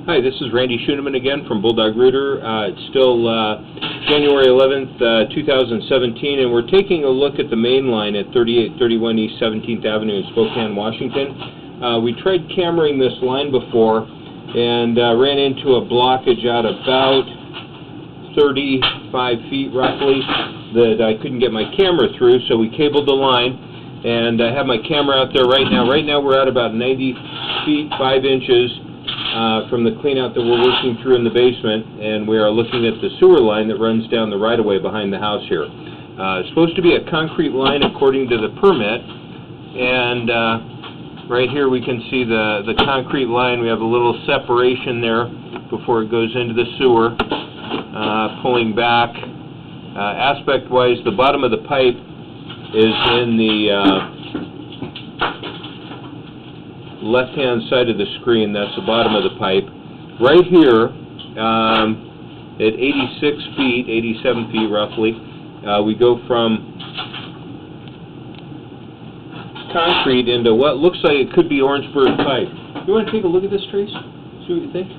Hi, this is Randy Schoeneman again from Bulldog Rooter. It's still January 11th, 2017, and we're taking a look at the main line at 3831 East 17th Avenue in Spokane, Washington. We tried cameraing this line before and ran into a blockage out about 35 feet roughly that I couldn't get my camera through, so we cabled the line, and I have my camera out there right now. Right now we're at about 90 feet 5 inches from the cleanout that we're working through in the basement, and we are looking at the sewer line that runs down the right-of-way behind the house here. It's supposed to be a concrete line according to the permit, and right here we can see the concrete line. We have a little separation there before it goes into the sewer. Pulling back, aspect-wise, the bottom of the pipe is in the left-hand side of the screen. That's the bottom of the pipe. Right here, at 86 feet, 87 feet roughly, we go from concrete into what looks like it could be Orangeburg pipe. You want to take a look at this, Trace? See what you think?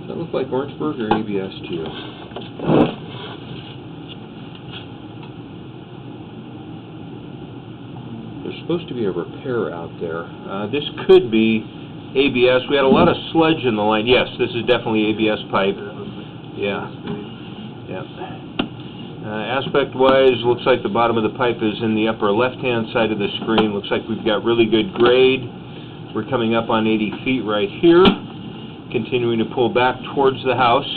Does that look like Orangeburg or ABS to you? There's supposed to be a repair out there. This could be ABS. We had a lot of sludge in the line. Yes, this is definitely ABS pipe. Yeah. Aspect-wise, looks like the bottom of the pipe is in the upper left-hand side of the screen. Looks like we've got really good grade. We're coming up on 80 feet right here. Continuing to pull back towards the house.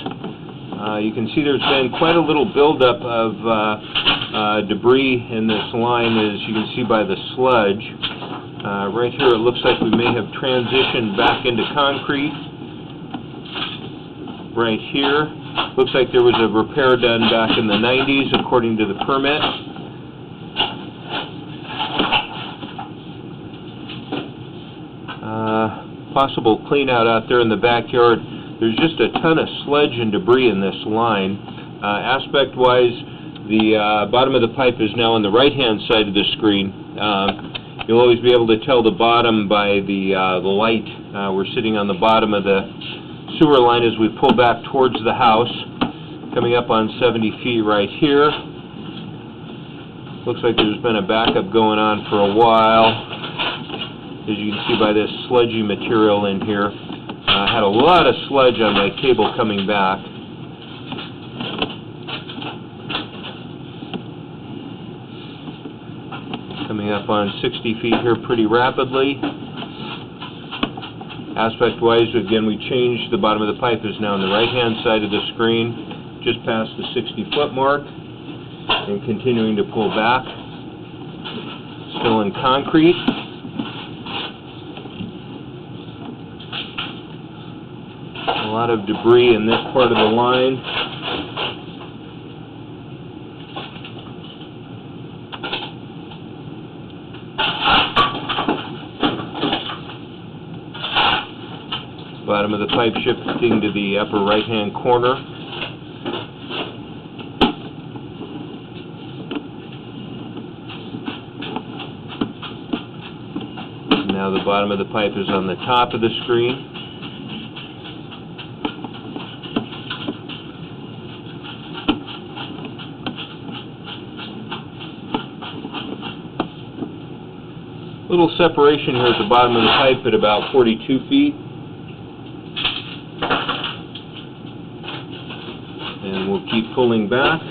You can see there's been quite a little buildup of debris in this line, as you can see by the sludge. Right here it looks like we may have transitioned back into concrete. Right here, looks like there was a repair done back in the 90s according to the permit. Possible clean out there in the backyard. There's just a ton of sludge and debris in this line. Aspect-wise, the bottom of the pipe is now on the right-hand side of the screen. You'll always be able to tell the bottom by the light. We're sitting on the bottom of the sewer line as we pull back towards the house, coming up on 70 feet right here. Looks like there's been a backup going on for a while. As you can see by this sludgy material in here. I had a lot of sludge on my cable coming back. Coming up on 60 feet here pretty rapidly. Aspect-wise, again, we changed. The bottom of the pipe is now on the right-hand side of the screen, just past the 60-foot mark, and continuing to pull back. Still in concrete. A lot of debris in this part of the line. Bottom of the pipe shifting to the upper right-hand corner. Now the bottom of the pipe is on the top of the screen. Little separation here at the bottom of the pipe at about 42 feet. And we'll keep pulling back.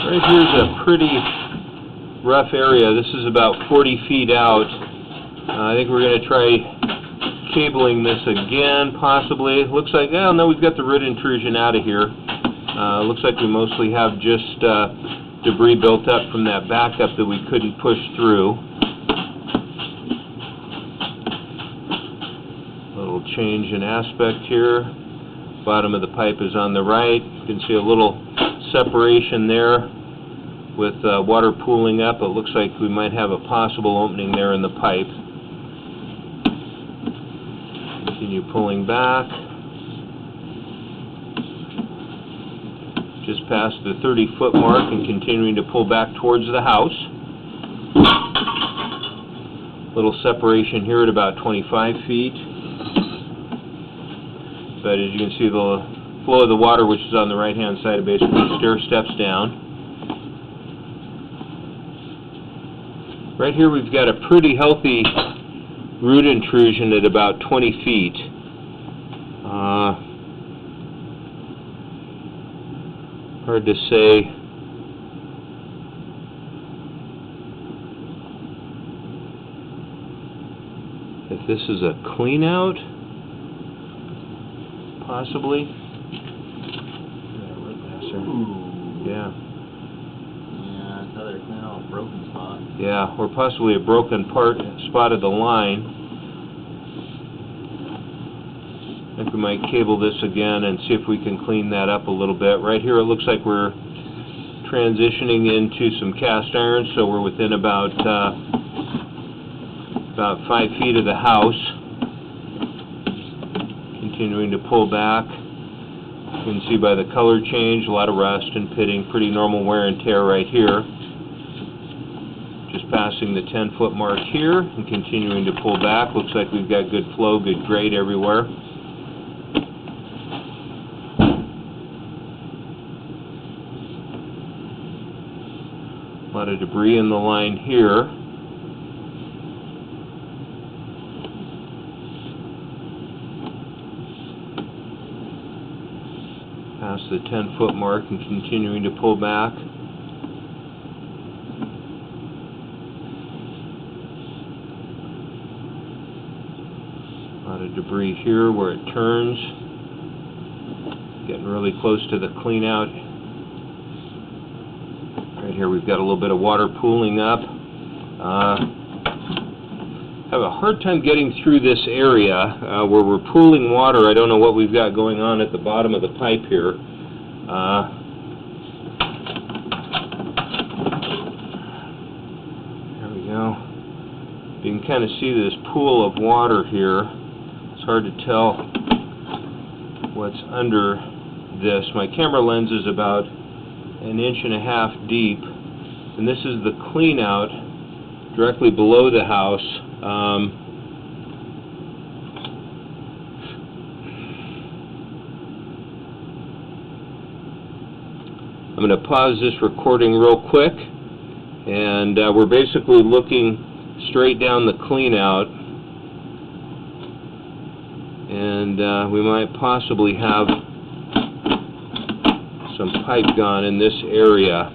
Right here's a pretty rough area. This is about 40 feet out. I think we're going to try cabling this again, possibly. Looks like, oh no, we've got the root intrusion out of here. Looks like we mostly have just debris built up from that backup that we couldn't push through. A little change in aspect here. Bottom of the pipe is on the right. You can see a little separation there with water pooling up. It looks like we might have a possible opening there in the pipe. Continue pulling back. past the 30-foot mark and continuing to pull back towards the house. Little separation here at about 25 feet. But as you can see, the flow of the water, which is on the right-hand side, basically stair steps down. Right here we've got a pretty healthy root intrusion at about 20 feet. Hard to say. If this is a clean out, possibly. Yeah. Yeah, it's either clean out a broken spot. Yeah, or possibly a broken spot of the line. I think we might cable this again and see if we can clean that up a little bit. Right here it looks like we're transitioning into some cast iron, so we're within about 5 feet of the house. Continuing to pull back. You can see by the color change, a lot of rust and pitting, pretty normal wear and tear right here. Just passing the 10-foot mark here and continuing to pull back. Looks like we've got good flow, good grade everywhere. A lot of debris in the line here. Past the 10-foot mark and continuing to pull back. A lot of debris here where it turns. Getting really close to the clean out. Right here we've got a little bit of water pooling up. Have a hard time getting through this area where we're pooling water. I don't know what we've got going on at the bottom of the pipe here. There we go. You can kind of see this pool of water here. It's hard to tell what's under this. My camera lens is about 1.5 inches deep, and this is the clean out directly below the house. I'm going to pause this recording real quick, and we're basically looking straight down the clean out, and we might possibly have some pipe gone in this area.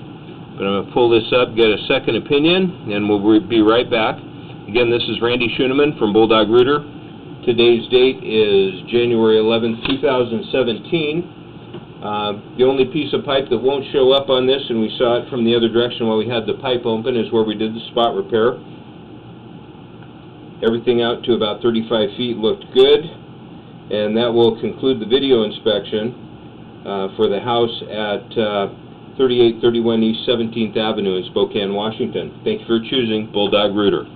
But I'm going to pull this up, get a second opinion, and we'll be right back. Again, this is Randy Schoeneman from Bulldog Rooter. Today's date is January 11th, 2017. The only piece of pipe that won't show up on this, and we saw it from the other direction while we had the pipe open, is where we did the spot repair. Everything out to about 35 feet looked good, and that will conclude the video inspection for the house at 3831 East 17th Avenue in Spokane, Washington. Thank you for choosing Bulldog Rooter.